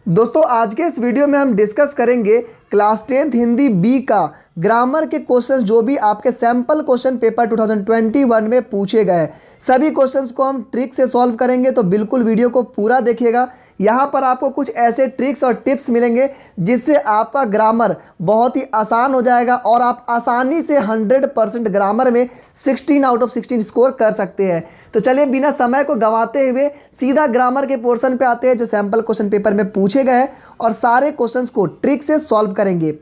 दोस्तों आज के इस वीडियो में हम डिस्कस करेंगे क्लास 10th हिंदी बी का ग्रामर के क्वेश्चंस जो भी आपके सैम्पल क्वेश्चन पेपर 2021 में पूछे गए। सभी क्वेश्चंस को हम ट्रिक से सॉल्व करेंगे, तो बिल्कुल वीडियो को पूरा देखिएगा। यहाँ पर आपको कुछ ऐसे ट्रिक्स और टिप्स मिलेंगे जिससे आपका ग्रामर बहुत ही आसान हो जाएगा और आप आसानी से 100% ग्रामर में 16 आउट ऑफ 16 स्कोर कर सकते हैं। तो चलिए बिना समय को गंवाते हुए सीधा ग्रामर के पोर्शन पे आते हैं जो सैम्पल क्वेश्चन पेपर में पूछे गए और सारे क्वेश्चंस को ट्रिक से सॉल्व करेंगे।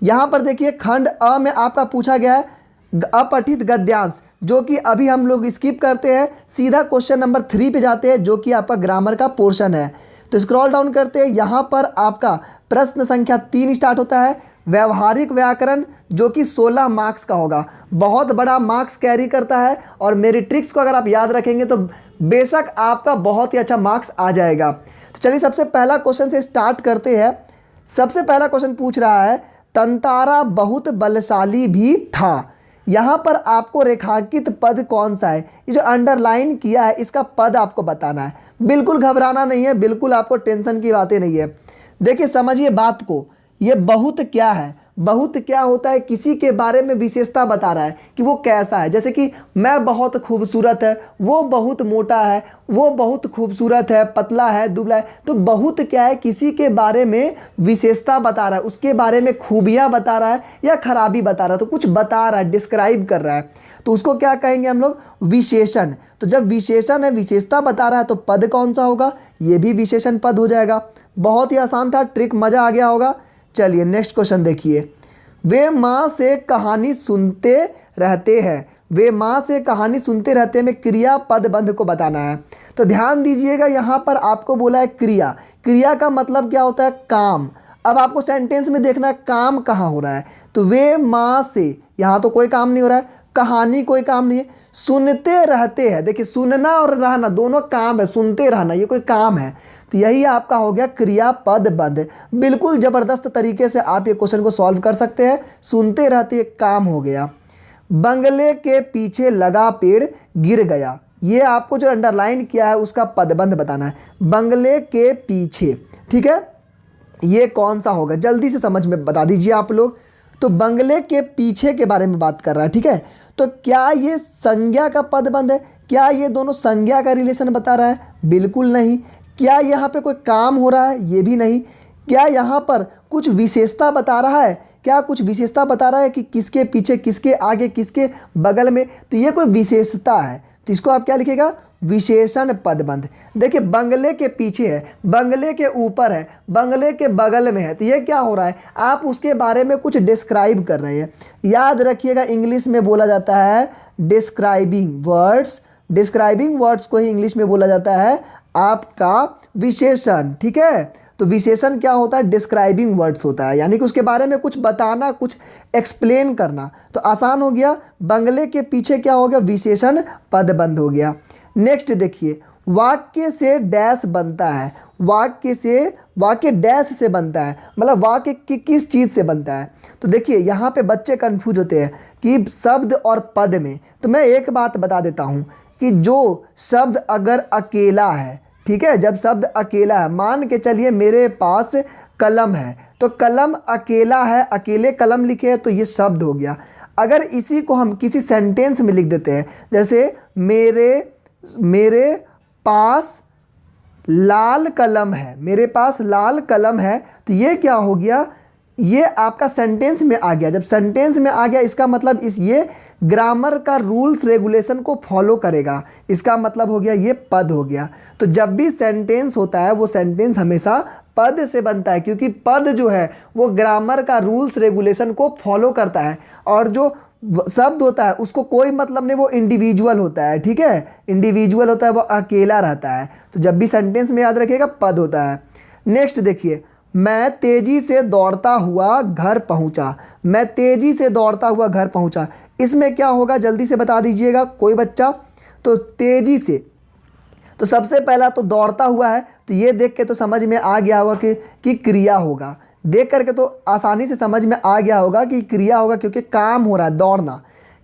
यहाँ पर देखिए खंड अ में आपका पूछा गया है अपठित गद्यांश, जो कि अभी हम लोग स्किप करते हैं, सीधा क्वेश्चन नंबर 3 पे जाते हैं जो कि आपका ग्रामर का पोर्शन है। तो स्क्रॉल डाउन करते हैं, यहाँ पर आपका प्रश्न संख्या 3 स्टार्ट होता है। व्यवहारिक व्याकरण जो कि 16 मार्क्स का होगा, बहुत बड़ा मार्क्स कैरी करता है और मेरी ट्रिक्स को अगर आप याद रखेंगे तो बेशक आपका बहुत ही अच्छा मार्क्स आ जाएगा। तो चलिए सबसे पहला क्वेश्चन से स्टार्ट करते हैं। सबसे पहला क्वेश्चन पूछ रहा है तंतारा बहुत बलशाली भी था। यहाँ पर आपको रेखांकित पद कौन सा है, ये जो अंडरलाइन किया है इसका पद आपको बताना है। बिल्कुल घबराना नहीं है, बिल्कुल आपको टेंशन की बातें नहीं है। देखिए समझिए बात को, ये बहुत क्या है, बहुत क्या होता है, किसी के बारे में विशेषता बता रहा है कि वो कैसा है। जैसे कि मैं बहुत खूबसूरत है, वो बहुत मोटा है, वो बहुत खूबसूरत है, पतला है, दुबला है। तो बहुत क्या है, किसी के बारे में विशेषता बता रहा है, उसके बारे में खूबियाँ बता रहा है या खराबी बता रहा है, तो कुछ बता रहा है, डिस्क्राइब कर रहा है, तो उसको क्या कहेंगे हम लोग, विशेषण। तो जब विशेषण है, विशेषता बता रहा है, तो पद कौन सा होगा, ये भी विशेषण पद हो जाएगा। बहुत ही आसान था, ट्रिक मज़ा आ गया होगा। चलिए नेक्स्ट क्वेश्चन देखिए। वे माँ से कहानी सुनते रहते हैं, वे माँ से कहानी सुनते रहते में क्रिया पदबंध को बताना है। तो ध्यान दीजिएगा, यहाँ पर आपको बोला है क्रिया। क्रिया का मतलब क्या होता है, काम। अब आपको सेंटेंस में देखना है काम कहाँ हो रहा है, तो वे माँ से, यहाँ तो कोई काम नहीं हो रहा है, कहानी कोई काम नहीं है, सुनते रहते हैं। देखिए सुनना और रहना दोनों काम है, सुनते रहना ये कोई काम है, तो यही आपका हो गया क्रियापद बंध। बिल्कुल ज़बरदस्त तरीके से आप ये क्वेश्चन को सॉल्व कर सकते हैं। सुनते रहते काम हो गया। बंगले के पीछे लगा पेड़ गिर गया, ये आपको जो अंडरलाइन किया है उसका पदबंध बताना है। बंगले के पीछे, ठीक है, ये कौन सा होगा, जल्दी से समझ में बता दीजिए आप लोग। तो बंगले के पीछे के बारे में बात कर रहा है, ठीक है। तो क्या ये संज्ञा का पदबंध है, क्या ये दोनों संज्ञा का रिलेशन बता रहा है, बिल्कुल नहीं। क्या यहाँ पे कोई काम हो रहा है, ये भी नहीं। क्या यहाँ पर कुछ विशेषता बता रहा है, क्या कुछ विशेषता बता रहा है कि किसके पीछे, किसके आगे, किसके बगल में, तो ये कोई विशेषता है, तो इसको आप क्या लिखेगा, विशेषण पदबंध। देखिए बंगले के पीछे है, बंगले के ऊपर है, बंगले के बगल में है, तो ये क्या हो रहा है, आप उसके बारे में कुछ डिस्क्राइब कर रहे हैं। याद रखिएगा इंग्लिश में बोला जाता है डिस्क्राइबिंग वर्ड्स, डिस्क्राइबिंग वर्ड्स को ही इंग्लिश में बोला जाता है आपका विशेषण, ठीक है। तो विशेषण क्या होता है, डिस्क्राइबिंग वर्ड्स होता है, यानी कि उसके बारे में कुछ बताना, कुछ एक्सप्लेन करना। तो आसान हो गया, बंगले के पीछे क्या हो गया, विशेषण पदबंध हो गया। नेक्स्ट देखिए, वाक्य से डैश बनता है, वाक्य से, वाक्य डैश से बनता है, मतलब वाक्य की किस चीज़ से बनता है। तो देखिए यहाँ पे बच्चे कंफ्यूज होते हैं कि शब्द और पद में। तो मैं एक बात बता देता हूँ कि जो शब्द अगर अकेला है, ठीक है, जब शब्द अकेला है, मान के चलिए मेरे पास कलम है, तो कलम अकेला है, अकेले कलम लिखे है, तो ये शब्द हो गया। अगर इसी को हम किसी सेंटेंस में लिख देते हैं, जैसे मेरे पास लाल कलम है, मेरे पास लाल कलम है, तो ये क्या हो गया, ये आपका सेंटेंस में आ गया। जब सेंटेंस में आ गया इसका मतलब ये ग्रामर का रूल्स रेगुलेशन को फॉलो करेगा, इसका मतलब हो गया ये पद हो गया। तो जब भी सेंटेंस होता है वो सेंटेंस हमेशा पद से बनता है, क्योंकि पद जो है वो ग्रामर का रूल्स रेगुलेशन को फॉलो करता है, और जो शब्द होता है उसको कोई मतलब नहीं, वो इंडिविजुअल होता है, ठीक है, इंडिविजुअल होता है, वो अकेला रहता है। तो जब भी सेंटेंस में याद रखिएगा पद होता है। नेक्स्ट देखिए, मैं तेजी से दौड़ता हुआ घर पहुंचा, मैं तेजी से दौड़ता हुआ घर पहुंचा, इसमें क्या होगा जल्दी से बता दीजिएगा कोई बच्चा। तो तेजी से, तो सबसे पहला तो दौड़ता हुआ है, तो ये देख के तो समझ में आ गया होगा कि क्रिया होगा, देख करके तो आसानी से समझ में आ गया होगा कि क्रिया होगा, क्योंकि काम हो रहा है, दौड़ना।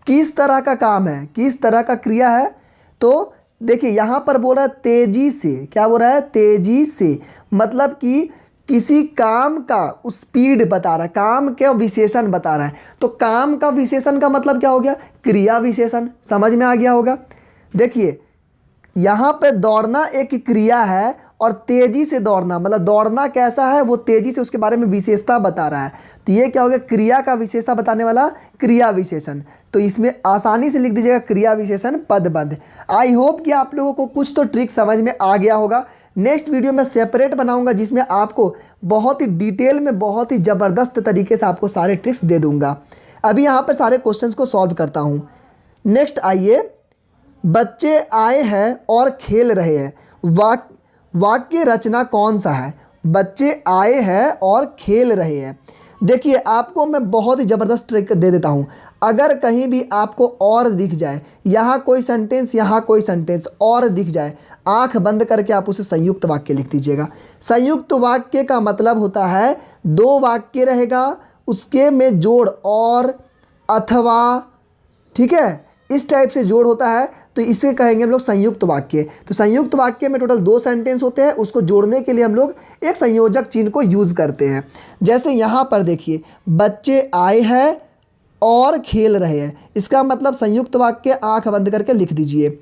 किस तरह का काम है, किस तरह का क्रिया है, तो देखिए यहाँ पर बोल रहा है तेजी से, क्या बोल रहा है, तेजी से, मतलब कि किसी काम का स्पीड बता रहा है, काम का विशेषण बता रहा है। तो काम का विशेषण का मतलब क्या हो गया? क्रिया विशेषण। समझ में आ गया होगा। देखिए यहाँ पे दौड़ना एक क्रिया है और तेजी से दौड़ना मतलब दौड़ना कैसा है, वो तेजी से, उसके बारे में विशेषता बता रहा है। तो ये क्या हो गया? क्रिया का विशेषता बताने वाला क्रिया विशेषण। तो इसमें आसानी से लिख दीजिएगा क्रिया विशेषण पदबंध। आई होप कि आप लोगों को कुछ तो ट्रिक समझ में आ गया होगा। नेक्स्ट वीडियो में सेपरेट बनाऊंगा जिसमें आपको बहुत ही डिटेल में, बहुत ही ज़बरदस्त तरीके से आपको सारे ट्रिक्स दे दूंगा। अभी यहाँ पर सारे क्वेश्चंस को सॉल्व करता हूँ। नेक्स्ट आइए, बच्चे आए हैं और खेल रहे हैं, वाक्य रचना कौन सा है? बच्चे आए हैं और खेल रहे हैं। देखिए आपको मैं बहुत ही ज़बरदस्त ट्रिक दे देता हूँ। अगर कहीं भी आपको और दिख जाए, यहाँ कोई सेंटेंस, यहाँ कोई सेंटेंस और दिख जाए, आंख बंद करके आप उसे संयुक्त वाक्य लिख दीजिएगा। संयुक्त वाक्य का मतलब होता है दो वाक्य रहेगा, उसके में जोड़ और अथवा, ठीक है, इस टाइप से जोड़ होता है, तो इसे कहेंगे हम लोग संयुक्त वाक्य। तो संयुक्त वाक्य में टोटल 2 सेंटेंस होते हैं, उसको जोड़ने के लिए हम लोग एक संयोजक चिन्ह को यूज़ करते हैं। जैसे यहाँ पर देखिए, बच्चे आए हैं और खेल रहे हैं, इसका मतलब संयुक्त वाक्य आंख बंद करके लिख दीजिए।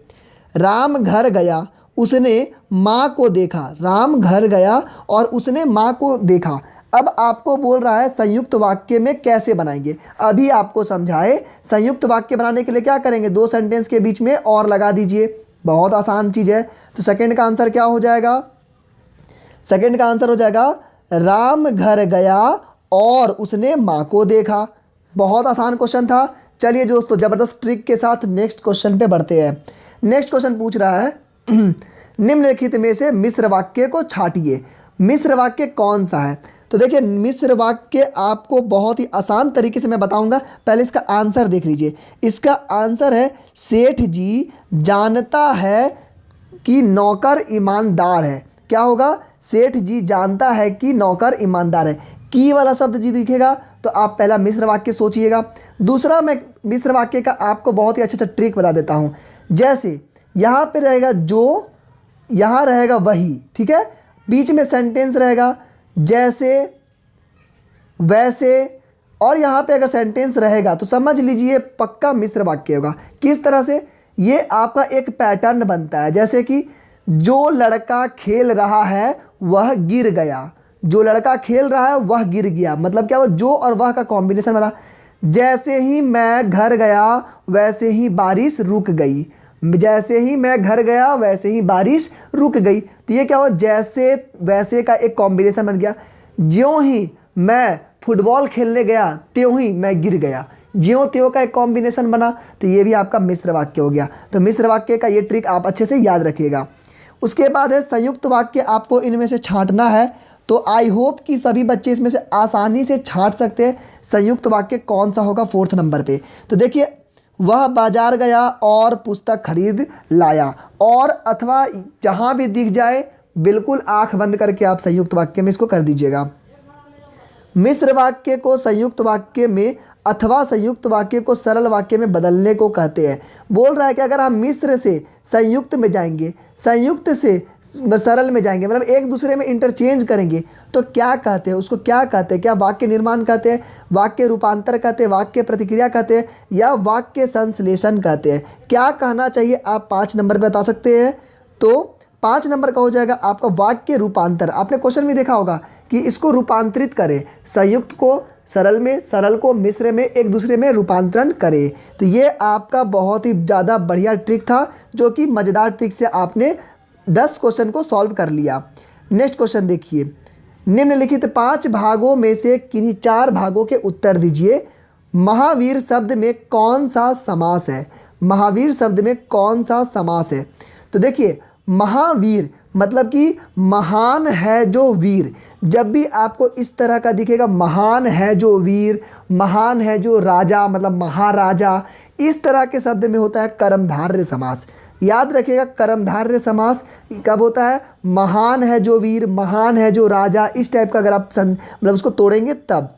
राम घर गया, उसने माँ को देखा। राम घर गया और उसने माँ को देखा। अब आपको बोल रहा है संयुक्त वाक्य में कैसे बनाएंगे। अभी आपको समझाए। संयुक्त वाक्य बनाने के लिए क्या करेंगे? 2 सेंटेंस के बीच में और लगा दीजिए, बहुत आसान चीज़ है। तो सेकंड का आंसर क्या हो जाएगा? सेकंड का आंसर हो जाएगा राम घर गया और उसने माँ को देखा। बहुत आसान क्वेश्चन था। चलिए दोस्तों, ज़बरदस्त ट्रिक के साथ नेक्स्ट क्वेश्चन पे बढ़ते हैं। नेक्स्ट क्वेश्चन पूछ रहा है निम्नलिखित में से मिश्र वाक्य को छांटिए। मिश्र वाक्य कौन सा है? तो देखिए मिश्र वाक्य आपको बहुत ही आसान तरीके से मैं बताऊंगा। पहले इसका आंसर देख लीजिए। इसका आंसर है सेठ जी जानता है कि नौकर ईमानदार है। क्या होगा? सेठ जी जानता है कि नौकर ईमानदार है। की वाला शब्द जी दिखेगा तो आप पहला मिश्र वाक्य सोचिएगा। दूसरा मैं मिश्र वाक्य का आपको बहुत ही अच्छा ट्रिक बता देता हूँ। जैसे यहाँ पे रहेगा जो, यहाँ रहेगा वही, ठीक है, बीच में सेंटेंस रहेगा जैसे वैसे, और यहाँ पे अगर सेंटेंस रहेगा तो समझ लीजिए पक्का मिश्र वाक्य होगा। किस तरह से? ये आपका एक पैटर्न बनता है। जैसे कि जो लड़का खेल रहा है वह गिर गया। जो लड़का खेल रहा है वह गिर गया, मतलब क्या? वो जो और वह का कॉम्बिनेशन बना। जैसे ही मैं घर गया वैसे ही बारिश रुक गई। जैसे ही मैं घर गया वैसे ही बारिश रुक गई। तो ये क्या हुआ? जैसे वैसे का एक कॉम्बिनेशन बन गया। ज्यों ही मैं फुटबॉल खेलने गया त्यों ही मैं गिर गया। ज्यों त्यों का एक कॉम्बिनेशन बना, तो ये भी आपका मिश्र वाक्य हो गया। तो मिश्र वाक्य का ये ट्रिक आप अच्छे से याद रखिएगा। उसके बाद है संयुक्त वाक्य। आपको इनमें से छांटना है, तो आई होप कि सभी बच्चे इसमें से आसानी से छांट सकते हैं संयुक्त वाक्य कौन सा होगा 4th नंबर पे। तो देखिए, वह बाजार गया और पुस्तक खरीद लाया। और अथवा जहाँ भी दिख जाए बिल्कुल आंख बंद करके आप संयुक्त वाक्य में इसको कर दीजिएगा। मिश्र वाक्य को संयुक्त वाक्य में अथवा संयुक्त वाक्य को सरल वाक्य में बदलने को कहते हैं। बोल रहा है कि अगर हम मिश्र से संयुक्त में जाएंगे, संयुक्त से सरल में जाएंगे, मतलब एक दूसरे में इंटरचेंज करेंगे, तो क्या कहते हैं? उसको क्या कहते हैं? क्या वाक्य निर्माण कहते हैं, वाक्य रूपांतर कहते हैं, वाक्य प्रतिक्रिया कहते हैं, या वाक्य संश्लेषण कहते हैं? क्या कहना चाहिए आप 5 नंबर पर बता सकते हैं। तो 5 नंबर का हो जाएगा आपका वाक्य रूपांतर। आपने क्वेश्चन में देखा होगा कि इसको रूपांतरित करें, संयुक्त को सरल में, सरल को मिश्र में, एक दूसरे में रूपांतरण करें। तो ये आपका बहुत ही ज़्यादा बढ़िया ट्रिक था, जो कि मज़ेदार ट्रिक से आपने 10 क्वेश्चन को सॉल्व कर लिया। नेक्स्ट क्वेश्चन देखिए, निम्नलिखित 5 भागों में से किन्हीं 4 भागों के उत्तर दीजिए। महावीर शब्द में कौन सा समास है? महावीर शब्द में कौन सा समास है? तो देखिए, महावीर मतलब कि महान है जो वीर। जब भी आपको इस तरह का दिखेगा, महान है जो वीर, महान है जो राजा, मतलब महाराजा, इस तरह के शब्द में होता है कर्मधारय समास। याद रखिएगा, कर्मधारय समास कब होता है? महान है जो वीर, महान है जो राजा, इस टाइप का अगर आप मतलब उसको तोड़ेंगे तब।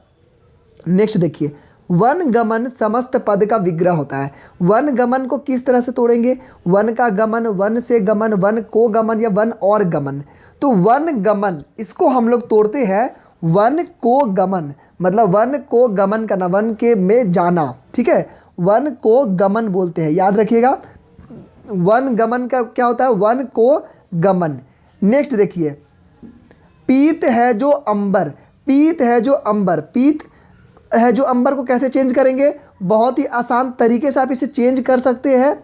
नेक्स्ट देखिए, वन गमन समस्त पद का विग्रह होता है। वन गमन को किस तरह से तोड़ेंगे? वन का गमन, वन से गमन, वन को गमन या वन और गमन। तो वन गमन इसको हम लोग तोड़ते हैं वन को गमन, मतलब वन को गमन करना, वन के में जाना, ठीक है, वन को गमन बोलते हैं, याद रखिएगा। वन गमन का क्या होता है? वन को गमन। नेक्स्ट देखिए, पीत है जो अंबर, पीत है जो अंबर, पीत है जो अंबर को कैसे चेंज करेंगे? बहुत ही आसान तरीके से आप इसे चेंज कर सकते हैं।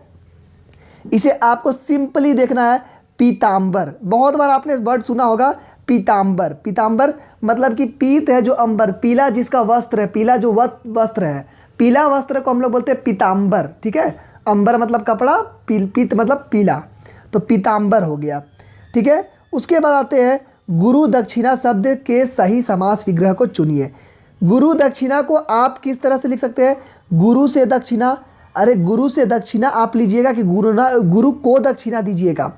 इसे आपको सिंपली देखना है पीतांबर। बहुत बार आपने वर्ड सुना होगा पीतांबर। पीतांबर मतलब कि पीत है जो अंबर, पीला जिसका वस्त्र है, पीला जो वस्त्र है, पीला वस्त्र को हम लोग बोलते हैं पीतांबर, ठीक है। अंबर मतलब कपड़ा, पीत मतलब पीला, तो पीतांबर हो गया, ठीक है। उसके बाद आते हैं गुरु दक्षिणा शब्द के सही समास विग्रह को चुनिए। गुरु दक्षिणा को आप किस तरह से लिख सकते हैं? गुरु से दक्षिणा, अरे गुरु से दक्षिणा आप लीजिएगा कि गुरु को दक्षिणा दीजिएगा,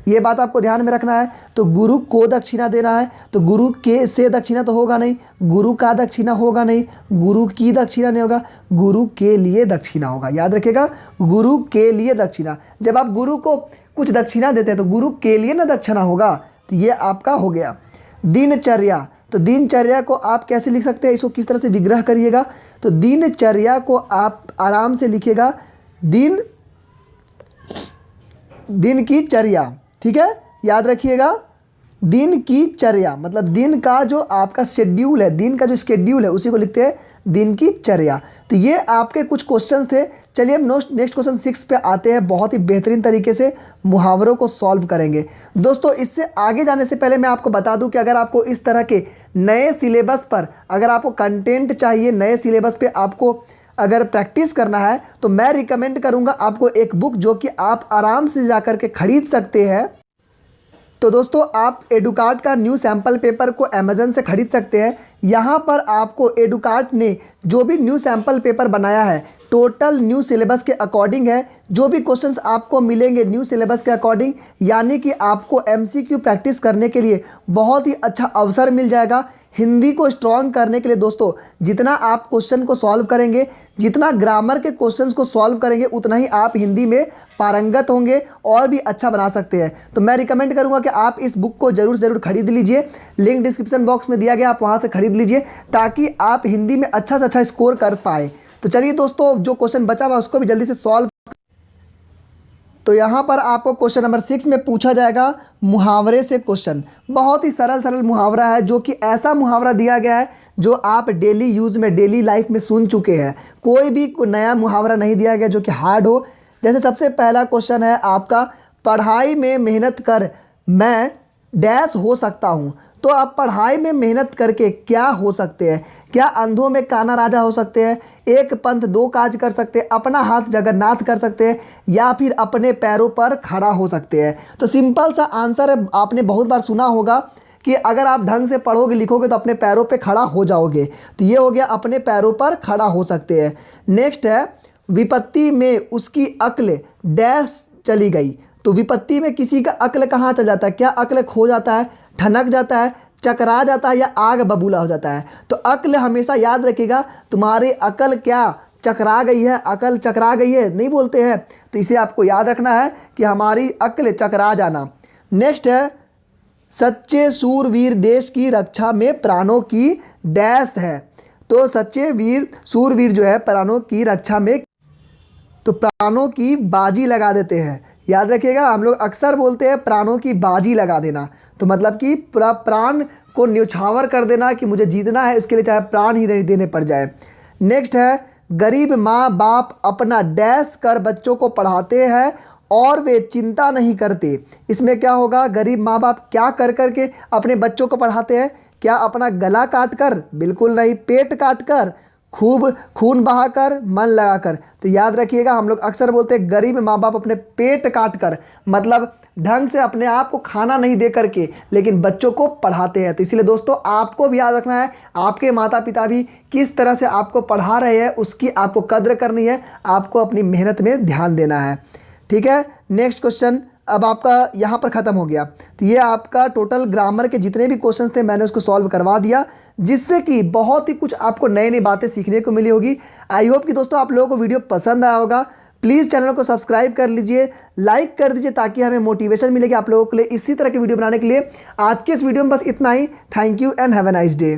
ये बात आपको ध्यान में रखना है। तो गुरु को दक्षिणा देना है, तो गुरु के से दक्षिणा तो होगा नहीं, गुरु का दक्षिणा होगा नहीं, गुरु की दक्षिणा नहीं होगा, गुरु के लिए दक्षिणा होगा, याद रखिएगा, गुरु के लिए दक्षिणा। जब आप गुरु को कुछ दक्षिणा देते हैं तो गुरु के लिए ना दक्षिणा होगा, तो ये आपका हो गया। दिनचर्या, तो दिनचर्या को आप कैसे लिख सकते हैं? इसको किस तरह से विग्रह करिएगा? तो दिनचर्या को आप आराम से लिखिएगा दिन की चर्या, ठीक है, याद रखिएगा, दिन की चर्या मतलब दिन का जो आपका शेड्यूल है, दिन का जो शेड्यूल है उसी को लिखते हैं दिन की चर्या। तो ये आपके कुछ क्वेश्चंस थे। चलिए हम नेक्स्ट क्वेश्चन 6 पे आते हैं। बहुत ही बेहतरीन तरीके से मुहावरों को सॉल्व करेंगे। दोस्तों इससे आगे जाने से पहले मैं आपको बता दूं कि अगर आपको इस तरह के नए सिलेबस पर, अगर आपको कंटेंट चाहिए, नए सिलेबस पे आपको अगर प्रैक्टिस करना है, तो मैं रिकमेंड करूँगा आपको एक बुक जो कि आप आराम से जा कर के खरीद सकते हैं। तो दोस्तों आप एडुकार्ट का न्यू सैम्पल पेपर को अमेज़न से खरीद सकते हैं। यहाँ पर आपको एडुकार्ट ने जो भी न्यू सैम्पल पेपर बनाया है टोटल न्यू सिलेबस के अकॉर्डिंग है। जो भी क्वेश्चंस आपको मिलेंगे न्यू सिलेबस के अकॉर्डिंग, यानी कि आपको एमसीक्यू प्रैक्टिस करने के लिए बहुत ही अच्छा अवसर मिल जाएगा। हिंदी को स्ट्रॉन्ग करने के लिए दोस्तों जितना आप क्वेश्चन को सॉल्व करेंगे, जितना ग्रामर के क्वेश्चंस को सॉल्व करेंगे, उतना ही आप हिंदी में पारंगत होंगे और भी अच्छा बना सकते हैं। तो मैं रिकमेंड करूंगा कि आप इस बुक को ज़रूर खरीद लीजिए। लिंक डिस्क्रिप्शन बॉक्स में दिया गया, आप वहां से खरीद लीजिए ताकि आप हिंदी में अच्छा से अच्छा स्कोर कर पाए। तो चलिए दोस्तों जो क्वेश्चन बचा हुआ उसको भी जल्दी से सॉल्व। तो यहाँ पर आपको क्वेश्चन नंबर 6 में पूछा जाएगा मुहावरे से क्वेश्चन। बहुत ही सरल मुहावरा है, जो कि ऐसा मुहावरा दिया गया है जो आप डेली यूज़ में, डेली लाइफ में सुन चुके हैं। कोई भी नया मुहावरा नहीं दिया गया जो कि हार्ड हो। जैसे सबसे पहला क्वेश्चन है आपका, पढ़ाई में मेहनत कर मैं डैश हो सकता हूँ। तो आप पढ़ाई में मेहनत करके क्या हो सकते हैं? क्या अंधों में काना राजा हो सकते हैं, एक पंथ दो काज कर सकते हैं, अपना हाथ जगन्नाथ कर सकते हैं, या फिर अपने पैरों पर खड़ा हो सकते हैं? तो सिंपल सा आंसर है, आपने बहुत बार सुना होगा कि अगर आप ढंग से पढ़ोगे लिखोगे तो अपने पैरों पे खड़ा हो जाओगे। तो ये हो गया अपने पैरों पर खड़ा हो सकते हैं। नेक्स्ट है, विपत्ति में उसकी अक्ल डैश चली गई। तो विपत्ति में किसी का अक्ल कहाँ चल जाता है? क्या अक्ल खो जाता है, ठनक जाता है, चकरा जाता है, या आग बबूला हो जाता है? तो अक्ल हमेशा याद रखिएगा, तुम्हारी अकल क्या चकरा गई है, अकल चकरा गई है नहीं बोलते हैं। तो इसे आपको याद रखना है कि हमारी अक्ल चकरा जाना। नेक्स्ट है, सच्चे सूरवीर देश की रक्षा में प्राणों की डैश है। तो सच्चे वीर सूरवीर जो है प्राणों की रक्षा में, तो प्राणों की बाजी लगा देते हैं। याद रखिएगा, हम लोग अक्सर बोलते हैं प्राणों की बाजी लगा देना, तो मतलब कि प्राण को न्यौछावर कर देना कि मुझे जीतना है, इसके लिए चाहे प्राण ही देने पड़ जाए। नेक्स्ट है, गरीब माँ बाप अपना डैश कर बच्चों को पढ़ाते हैं और वे चिंता नहीं करते। इसमें क्या होगा? गरीब माँ बाप क्या कर कर के अपने बच्चों को पढ़ाते हैं? क्या अपना गला काट कर? बिल्कुल नहीं, पेट काट कर, खूब खून बहाकर, मन लगाकर। तो याद रखिएगा, हम लोग अक्सर बोलते हैं गरीब माँ बाप अपने पेट काट कर, मतलब ढंग से अपने आप को खाना नहीं दे करके, लेकिन बच्चों को पढ़ाते हैं। तो इसलिए दोस्तों आपको भी याद रखना है, आपके माता पिता भी किस तरह से आपको पढ़ा रहे हैं उसकी आपको कद्र करनी है, आपको अपनी मेहनत में ध्यान देना है। ठीक है, नेक्स्ट क्वेश्चन अब आपका यहाँ पर ख़त्म हो गया। तो ये आपका टोटल ग्रामर के जितने भी क्वेश्चंस थे मैंने उसको सॉल्व करवा दिया, जिससे कि बहुत ही कुछ आपको नई नई बातें सीखने को मिली होगी। आई होप कि दोस्तों आप लोगों को वीडियो पसंद आया होगा। प्लीज़ चैनल को सब्सक्राइब कर लीजिए, लाइक कर दीजिए, ताकि हमें मोटिवेशन मिलेगी आप लोगों के लिए इसी तरह की वीडियो बनाने के लिए। आज के इस वीडियो में बस इतना ही। Thank you and have a nice day.